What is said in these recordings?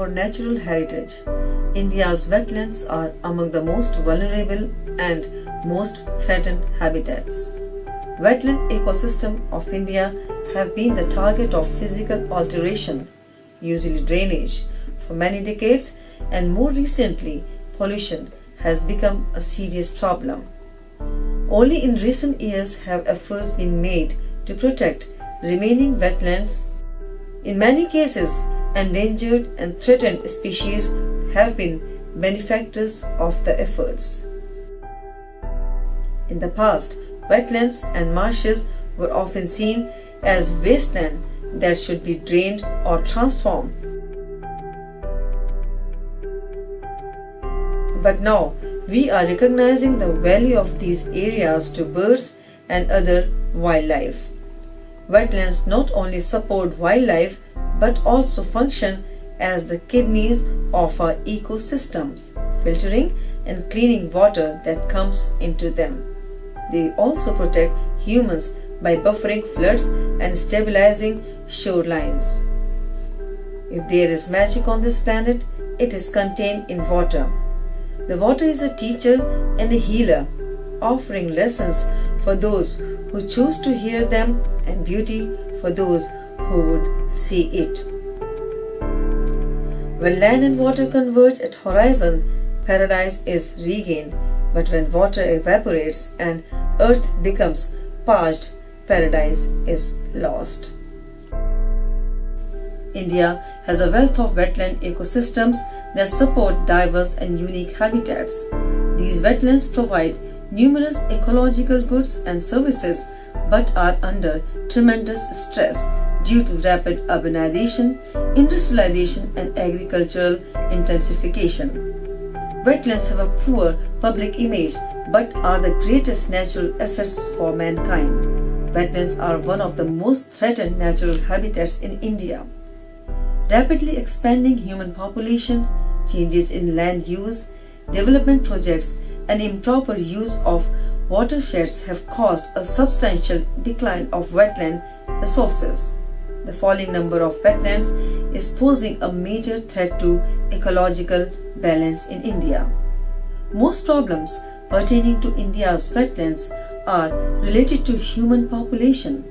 our natural heritage, India's wetlands are among the most vulnerable and most threatened habitats. Wetland ecosystem of India have been the target of physical alteration, usually drainage, for many decades, and more recently, pollution has become a serious problem. Only in recent years have efforts been made to protect remaining wetlands. In many cases, endangered and threatened species have been benefactors of the efforts. In the past, wetlands and marshes were often seen as wasteland that should be drained or transformed. But now, we are recognizing the value of these areas to birds and other wildlife. Wetlands not only support wildlife but also function as the kidneys of our ecosystems, filtering and cleaning water that comes into them. They also protect humans by buffering floods and stabilizing shorelines. If there is magic on this planet, it is contained in water. The water is a teacher and a healer, offering lessons for those who choose to hear them and beauty for those who would see it. When land and water converge at horizon, paradise is regained, but when water evaporates and earth becomes parched, paradise is lost. India has a wealth of wetland ecosystems that support diverse and unique habitats. These wetlands provide numerous ecological goods and services but are under tremendous stress due to rapid urbanization, industrialization, and agricultural intensification. Wetlands have a poor public image but are the greatest natural assets for mankind. Wetlands are one of the most threatened natural habitats in India. Rapidly expanding human population, changes in land use, development projects, and improper use of watersheds have caused a substantial decline of wetland resources. The falling number of wetlands is posing a major threat to ecological balance in India. Most problems pertaining to India's wetlands are related to human population.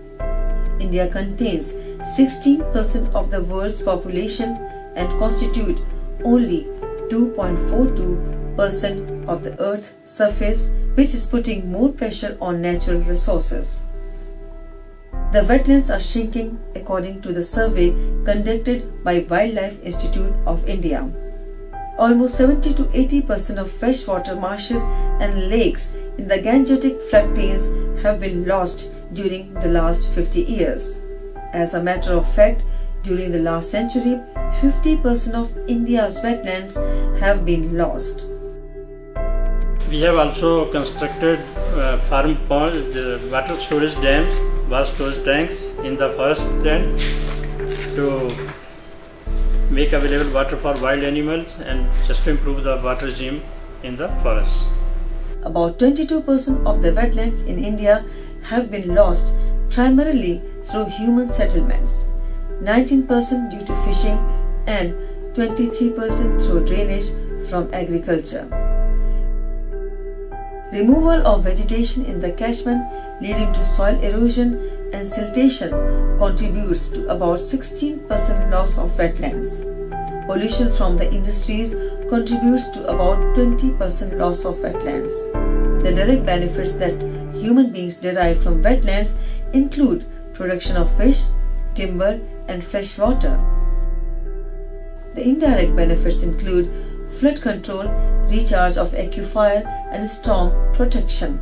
India contains 16% of the world's population and constitute only 2.42% of the Earth's surface, which is putting more pressure on natural resources. The wetlands are shrinking according to the survey conducted by Wildlife Institute of India. Almost 70 to 80% of freshwater marshes and lakes in the Gangetic floodplains have been lost during the last 50 years. As a matter of fact, during the last century, 50% of India's wetlands have been lost. We have also constructed farm ponds, water storage dams, vast storage tanks in the forest land to make available water for wild animals and just to improve the water regime in the forests. About 22% of the wetlands in India have been lost primarily through human settlements, 19% due to fishing and 23% through drainage from agriculture. Removal of vegetation in the catchment leading to soil erosion and siltation contributes to about 16% loss of wetlands. Pollution from the industries contributes to about 20% loss of wetlands. The direct benefits that human beings derive from wetlands include production of fish, timber, and fresh water. The indirect benefits include flood control, recharge of aquifer, and storm protection.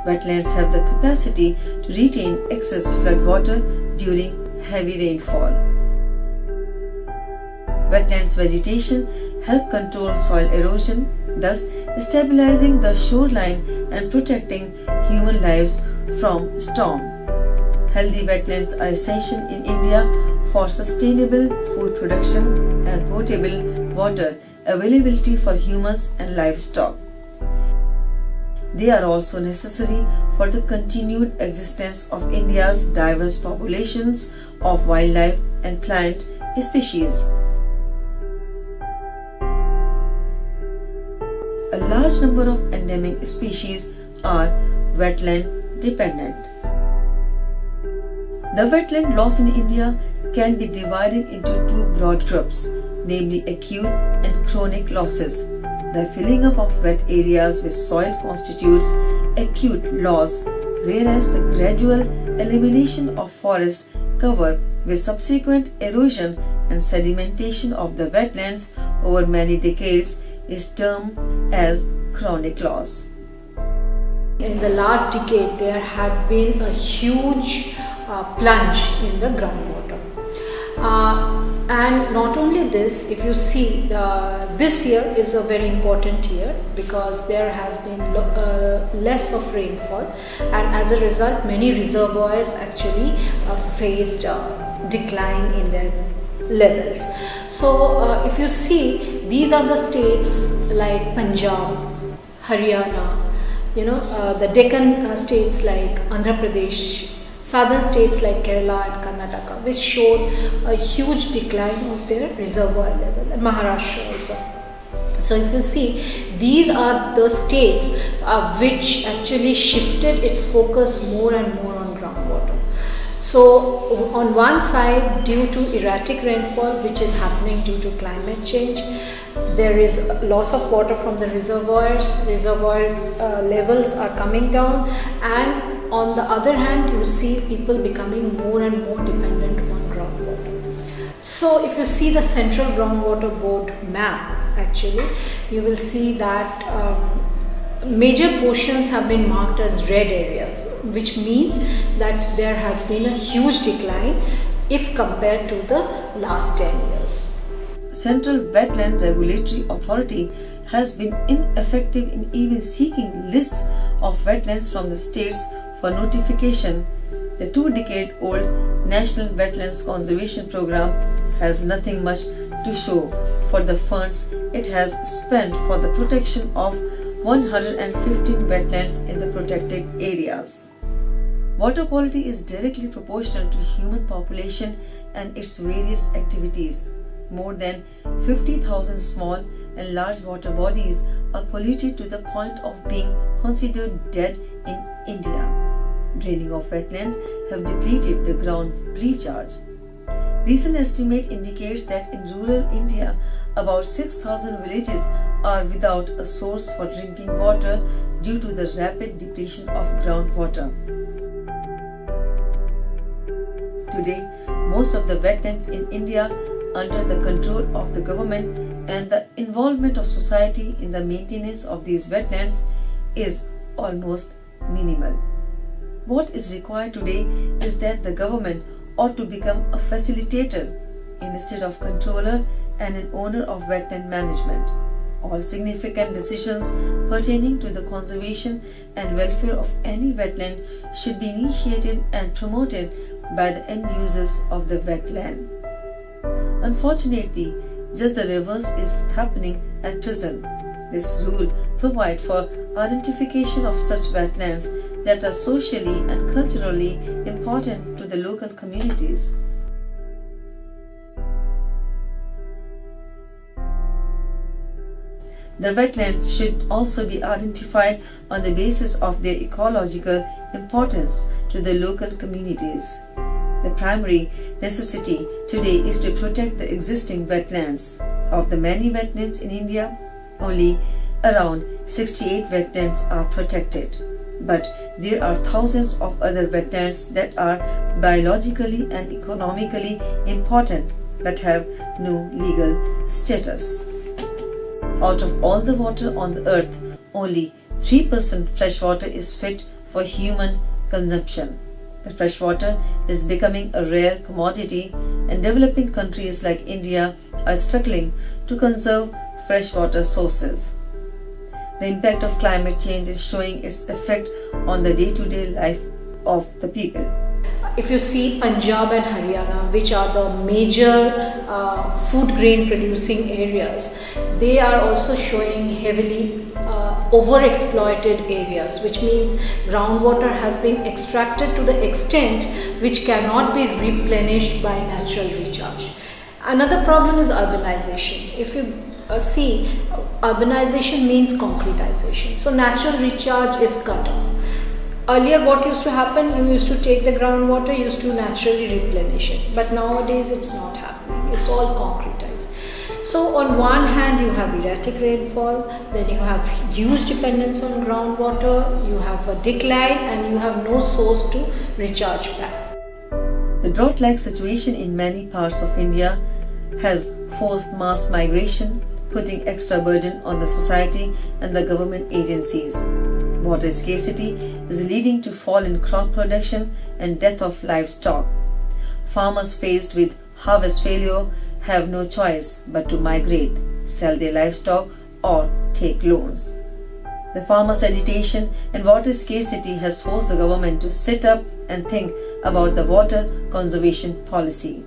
Wetlands have the capacity to retain excess flood water during heavy rainfall. Wetlands vegetation help control soil erosion, thus stabilizing the shoreline and protecting human lives from storm. Healthy wetlands are essential in India for sustainable food production and potable water availability for humans and livestock. They are also necessary for the continued existence of India's diverse populations of wildlife and plant species. large number of endemic species are wetland dependent. The wetland loss in India can be divided into two broad groups, namely acute and chronic losses. The filling up of wet areas with soil constitutes acute loss, whereas the gradual elimination of forest cover with subsequent erosion and sedimentation of the wetlands over many decades is termed as chronic loss. In the last decade, there had been a huge plunge in the groundwater. And not only this, if you see, this year is a very important year because there has been less of rainfall, and as a result many reservoirs actually faced decline in their levels. So if you see, these are the states like Punjab, Haryana, the Deccan states like Andhra Pradesh, southern states like Kerala and Karnataka, which showed a huge decline of their reservoir level, and Maharashtra also. So if you see, these are the states which actually shifted its focus more and more on groundwater. So on one side, due to erratic rainfall which is happening due to climate change, there is loss of water from the reservoirs, reservoir levels are coming down, and on the other hand, you see people becoming more and more dependent on groundwater. So if you see the Central Groundwater Board map, actually, you will see that major portions have been marked as red areas, which means that there has been a huge decline if compared to the last 10 years. Central Wetland Regulatory Authority has been ineffective in even seeking lists of wetlands from the states for notification. The 2-decade-old National Wetlands Conservation Program has nothing much to show for the funds it has spent for the protection of 115 wetlands in the protected areas. Water quality is directly proportional to human population and its various activities. More than 50,000 small and large water bodies are polluted to the point of being considered dead in India. Draining of wetlands have depleted the ground recharge. Recent estimate indicates that in rural India, about 6,000 villages are without a source for drinking water due to the rapid depletion of groundwater. Today, most of the wetlands in India under the control of the government, and the involvement of society in the maintenance of these wetlands is almost minimal. What is required today is that the government ought to become a facilitator instead of controller and an owner of wetland management. All significant decisions pertaining to the conservation and welfare of any wetland should be initiated and promoted by the end users of the wetland. Unfortunately, just the reverse is happening at present. This rule provides for identification of such wetlands that are socially and culturally important to the local communities. The wetlands should also be identified on the basis of their ecological importance to the local communities. The primary necessity today is to protect the existing wetlands. Of the many wetlands in India, only around 68 wetlands are protected. But there are thousands of other wetlands that are biologically and economically important but have no legal status. Out of all the water on the earth, only 3% fresh water is fit for human consumption. The fresh water is becoming a rare commodity, and developing countries like India are struggling to conserve freshwater sources. The impact of climate change is showing its effect on the day-to-day life of the people. If you see Punjab and Haryana, which are the major food grain producing areas, they are also showing heavily overexploited areas, which means groundwater has been extracted to the extent which cannot be replenished by natural recharge. Another problem is urbanization. If you see, urbanization means concretization. So natural recharge is cut off. Earlier what used to happen, you used to take the groundwater, used to naturally replenish it. But nowadays it's not happening. It's all concretized. So on one hand you have erratic rainfall, then you have huge dependence on groundwater, you have a decline, and you have no source to recharge back. The drought-like situation in many parts of India has forced mass migration, putting extra burden on the society and the government agencies. Water scarcity is leading to fall in crop production and death of livestock. Farmers faced with harvest failure have no choice but to migrate, sell their livestock or take loans. The farmers' agitation and water scarcity has forced the government to sit up and think about the water conservation policy.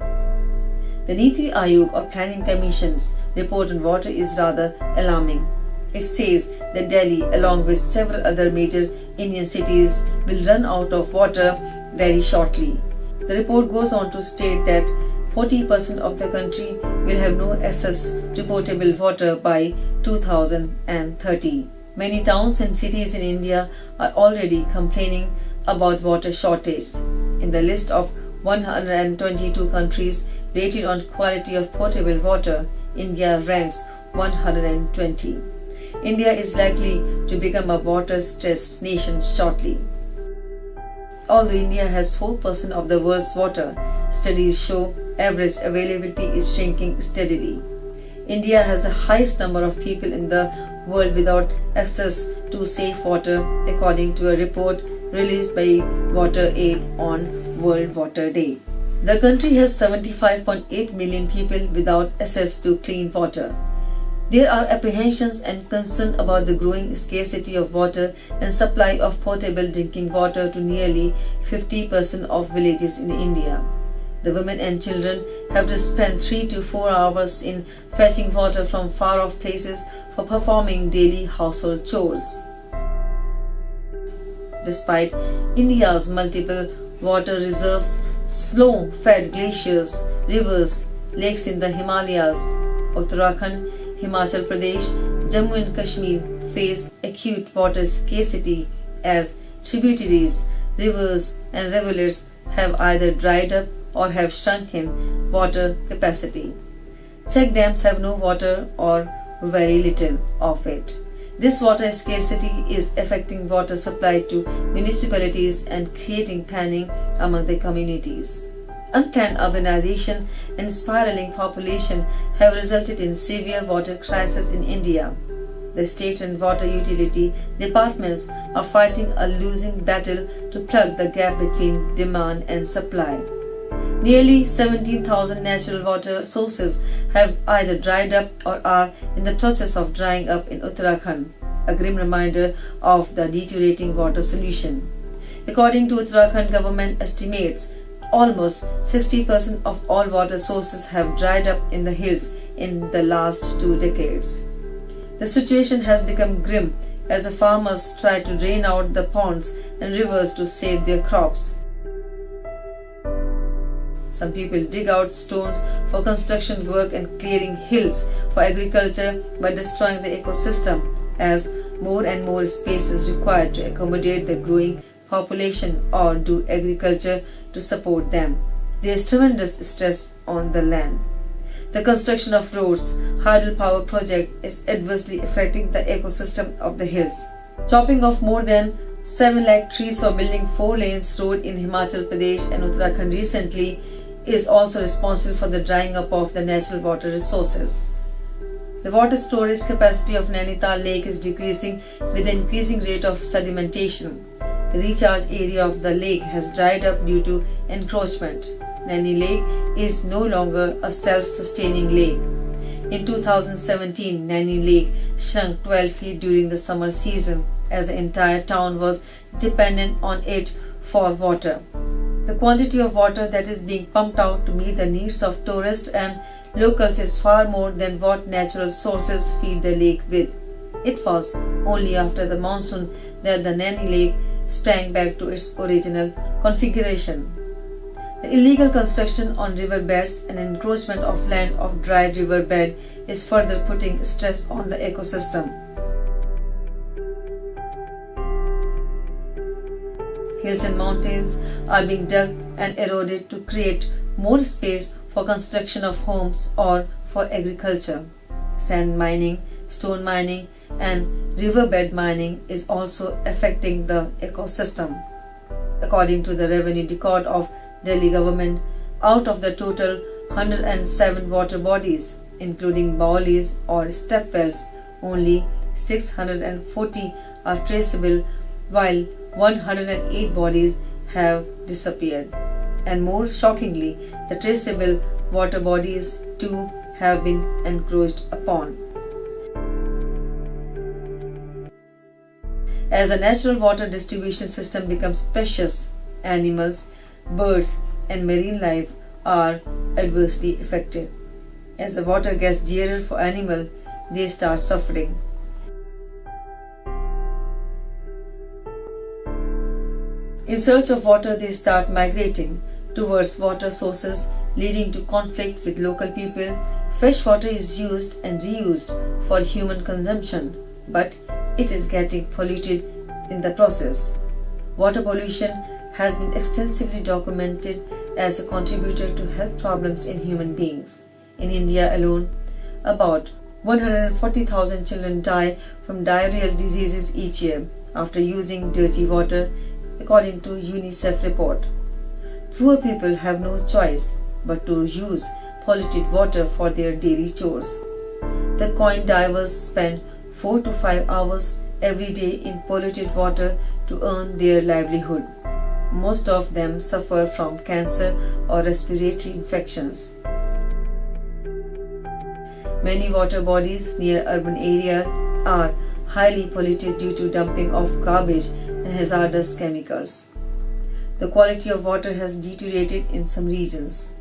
The Niti Aayog or Planning Commission's report on water is rather alarming. It says that Delhi, along with several other major Indian cities, will run out of water very shortly. The report goes on to state that 40% of the country will have no access to potable water by 2030. Many towns and cities in India are already complaining about water shortage. In the list of 122 countries rated on quality of potable water, India ranks 120. India is likely to become a water-stressed nation shortly. Although India has 4% of the world's water, studies show average availability is shrinking steadily. India has the highest number of people in the world without access to safe water, according to a report released by WaterAid on World Water Day. The country has 75.8 million people without access to clean water. There are apprehensions and concern about the growing scarcity of water and supply of potable drinking water to nearly 50% of villages in India. The women and children have to spend 3 to 4 hours in fetching water from far-off places for performing daily household chores. Despite India's multiple water reserves, snow-fed glaciers, rivers, lakes in the Himalayas, Uttarakhand, Himachal Pradesh, Jammu and Kashmir face acute water scarcity as tributaries, rivers and rivulets have either dried up or have shrunk in water capacity. Check dams have no water or very little of it. This water scarcity is affecting water supply to municipalities and creating panic among the communities. Unplanned urbanization and spiraling population have resulted in severe water crisis in India. The state and water utility departments are fighting a losing battle to plug the gap between demand and supply. Nearly 17,000 natural water sources have either dried up or are in the process of drying up in Uttarakhand, a grim reminder of the deteriorating water solution. According to Uttarakhand government estimates, almost 60% of all water sources have dried up in the hills in the last 2 decades. The situation has become grim as the farmers try to drain out the ponds and rivers to save their crops. Some people dig out stones for construction work and clearing hills for agriculture by destroying the ecosystem as more and more space is required to accommodate the growing population or do agriculture to support them. There is tremendous stress on the land. The construction of roads, hydropower project is adversely affecting the ecosystem of the hills. Chopping of more than 7 lakh trees for building 4 lanes road in Himachal Pradesh and Uttarakhand recently is also responsible for the drying up of the natural water resources. The water storage capacity of Nainital Lake is decreasing with the increasing rate of sedimentation. The recharge area of the lake has dried up due to encroachment. Naini Lake is no longer a self-sustaining lake. In 2017, Naini Lake shrunk 12 feet during the summer season as the entire town was dependent on it for water. The quantity of water that is being pumped out to meet the needs of tourists and locals is far more than what natural sources feed the lake with. It was only after the monsoon that the Naini Lake sprang back to its original configuration. The Illegal construction on riverbeds and encroachment of land of dry riverbed is further putting stress on the ecosystem. Hills and mountains are being dug and eroded to create more space for construction of homes or for agriculture. Sand mining, stone mining, and riverbed mining is also affecting the ecosystem. According to the revenue record of Delhi government, out of the total 107 water bodies, including baulis or step wells, only 640 are traceable, while 108 bodies have disappeared. And more shockingly, the traceable water bodies too have been encroached upon. As the natural water distribution system becomes precious, animals, birds, and marine life are adversely affected. As the water gets dearer for animals, they start suffering. In search of water, they start migrating towards water sources, leading to conflict with local people. Fresh water is used and reused for human consumption, but it is getting polluted in the process. Water pollution has been extensively documented as a contributor to health problems in human beings. In India alone, about 140,000 children die from diarrheal diseases each year after using dirty water, according to UNICEF report. Poor people have no choice but to use polluted water for their daily chores. The coin divers spend 4 to 5 hours every day in polluted water to earn their livelihood. Most of them suffer from cancer or respiratory infections. Many water bodies near urban areas are highly polluted due to dumping of garbage and hazardous chemicals. The quality of water has deteriorated in some regions,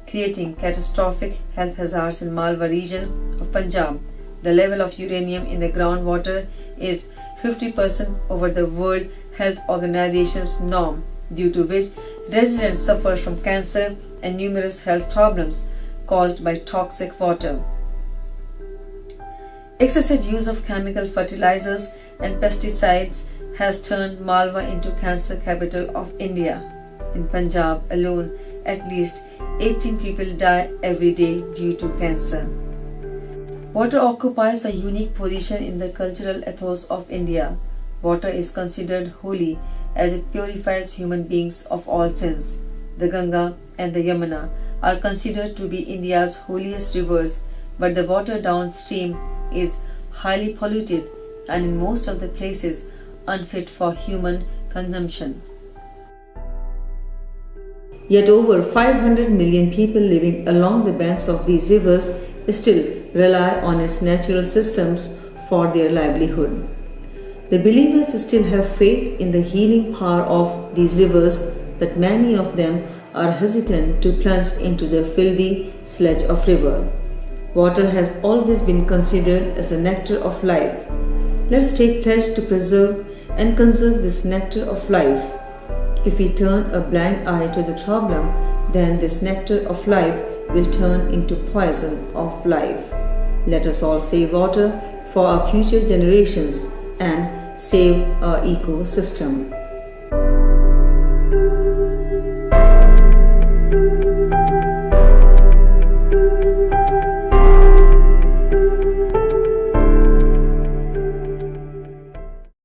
creating catastrophic health hazards in Malwa region of Punjab. The level of uranium in the groundwater is 50% over the World Health Organization's norm, due to which residents suffer from cancer and numerous health problems caused by toxic water. Excessive use of chemical fertilizers and pesticides has turned Malwa into cancer capital of India. In Punjab alone, at least 18 people die every day due to cancer. Water occupies a unique position in the cultural ethos of India. Water is considered holy as it purifies human beings of all sins. The Ganga and the Yamuna are considered to be India's holiest rivers, but the water downstream is highly polluted and in most of the places unfit for human consumption. Yet over 500 million people living along the banks of these rivers still rely on its natural systems for their livelihood. The believers still have faith in the healing power of these rivers, but many of them are hesitant to plunge into the filthy sludge of river. Water has always been considered as a nectar of life. Let's take pledge to preserve and conserve this nectar of life. If we turn a blind eye to the problem, then this nectar of life will turn into poison of life. Let us all save water for our future generations and save our ecosystem.